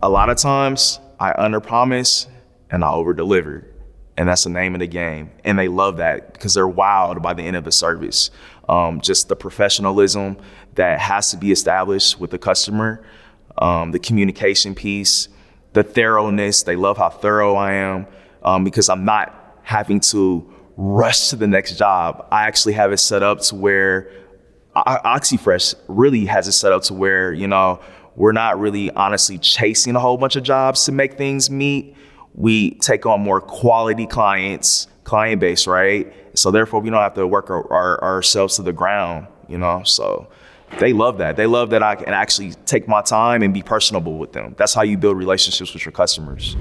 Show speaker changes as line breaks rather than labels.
A lot of times I underpromise and I overdeliver. And that's the name of the game. And they love that because they're wowed by the end of the service. Just the professionalism that has to be established with the customer, the communication piece, the thoroughness. They love how thorough I am because I'm not having to rush to the next job. I actually have it set up to where Oxi Fresh really has it set up to where, we're not really honestly chasing a whole bunch of jobs to make things meet. We take on more quality client base, right? So therefore, we don't have to work ourselves to the ground, So they love that. They love that I can actually take my time and be personable with them. That's how you build relationships with your customers.